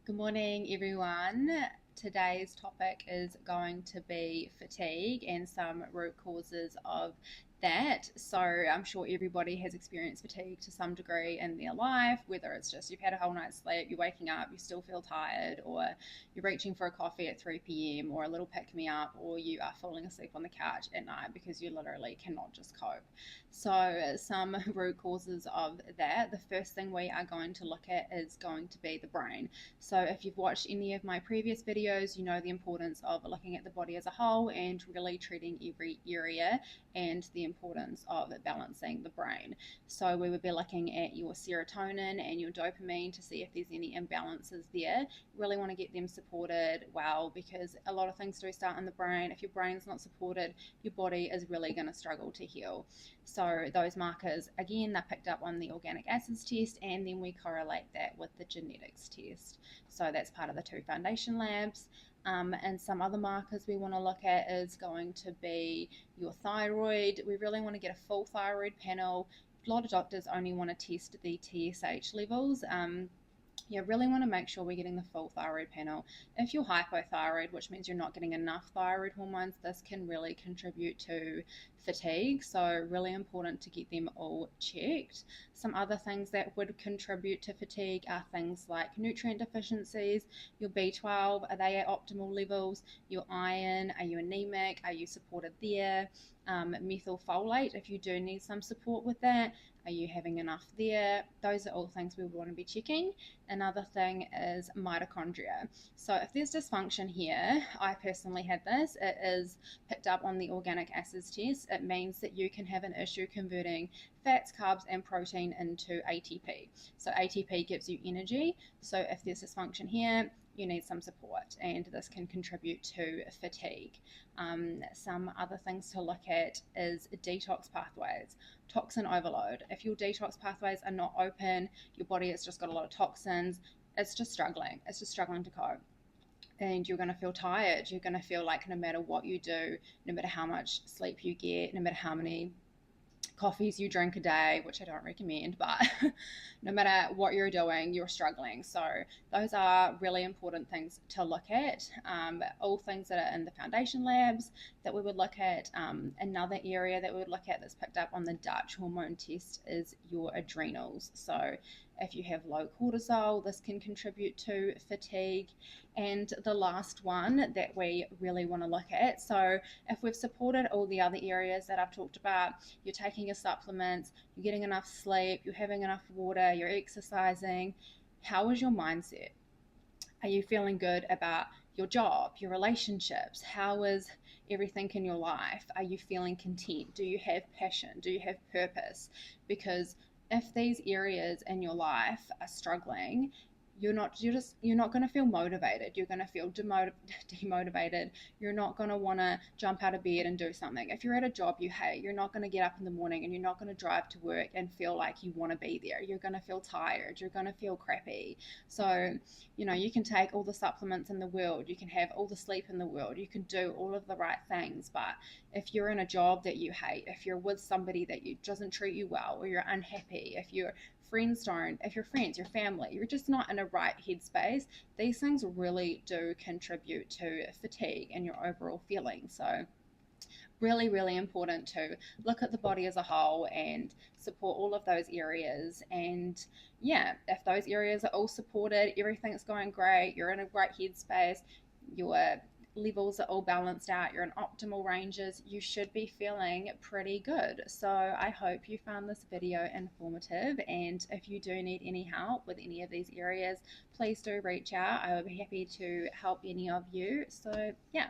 Good morning, everyone. Today's topic is going to be fatigue and some root causes of that. So, I'm sure everybody has experienced fatigue to some degree in their life, whether it's just you've had a whole night's sleep, you're waking up, you still feel tired, or you're reaching for a coffee at 3 p.m., or a little pick me up, or you are falling asleep on the couch at night because you literally cannot just cope. So, some root causes of that. The first thing we are going to look at is going to be the brain. So if you've watched any of my previous videos, you know the importance of looking at the body as a whole and really treating every area, and the importance of balancing the brain. So we would be looking at your serotonin and your dopamine to see if there's any imbalances there. You really want to get them supported well, because a lot of things do start in the brain. If your brain's not supported, your body is really going to struggle to heal. So those markers, again, they're picked up on the organic acids test, and then we correlate that with the genetics test. So that's part of the two foundation labs. And some other markers we want to look at is going to be your thyroid. We really want to get a full thyroid panel. A lot of doctors only want to test the TSH levels. You really want to make sure we're getting the full thyroid panel. If you're hypothyroid, which means you're not getting enough thyroid hormones, this can really contribute to fatigue. So, really important to get them all checked. Some other things that would contribute to fatigue are things like nutrient deficiencies. Your B12, are they at optimal levels? Your iron, are you anemic? Are you supported there? Methylfolate, if you do need some support with that, are you having enough there? Those are all things we would want to be checking. Another thing is mitochondria. So if there's dysfunction here, I personally had this, it is picked up on the organic acids test. It means that you can have an issue converting fats, carbs, and protein into ATP. So ATP gives you energy. So if there's dysfunction here, you need some support, and this can contribute to fatigue. Some other things to look at is detox pathways, toxin overload. If your detox pathways are not open, your body has just got a lot of toxins, it's just struggling. It's just struggling to cope. And you're going to feel tired. You're going to feel like no matter what you do, no matter how much sleep you get, no matter how many coffees you drink a day, which I don't recommend, but no matter what you're doing, you're struggling. So those are really important things to look at. All things that are in the foundation labs that we would look at. Another area that we would look at that's picked up on the Dutch hormone test is your adrenals. So if you have low cortisol, this can contribute to fatigue. And the last one that we really want to look at, so if we've supported all the other areas that I've talked about, you're taking your supplements, you're getting enough sleep, you're having enough water, you're exercising, how is your mindset? Are you feeling good about your job, your relationships? How is everything in your life? Are you feeling content? Do you have passion? Do you have purpose? Because if these areas in your life are struggling, you're not going to feel motivated. You're going to feel demotivated. You're not going to want to jump out of bed and do something. If you're at a job you hate, you're not going to get up in the morning, and you're not going to drive to work and feel like you want to be there. You're going to feel tired. You're going to feel crappy. So you can take all the supplements in the world, you can have all the sleep in the world, you can do all of the right things, but if you're in a job that you hate, if you're with somebody that doesn't treat you well, or you're unhappy, if your friends don't, if your friends, your family, you're just not in a right headspace, these things really do contribute to fatigue and your overall feeling. So really, really important to look at the body as a whole and support all of those areas. And yeah, if those areas are all supported, everything's going great, you're in a great headspace, your levels are all balanced out, you're in optimal ranges, you should be feeling pretty good. So I hope you found this video informative, and if you do need any help with any of these areas, please do reach out. I would be happy to help any of you. So yeah,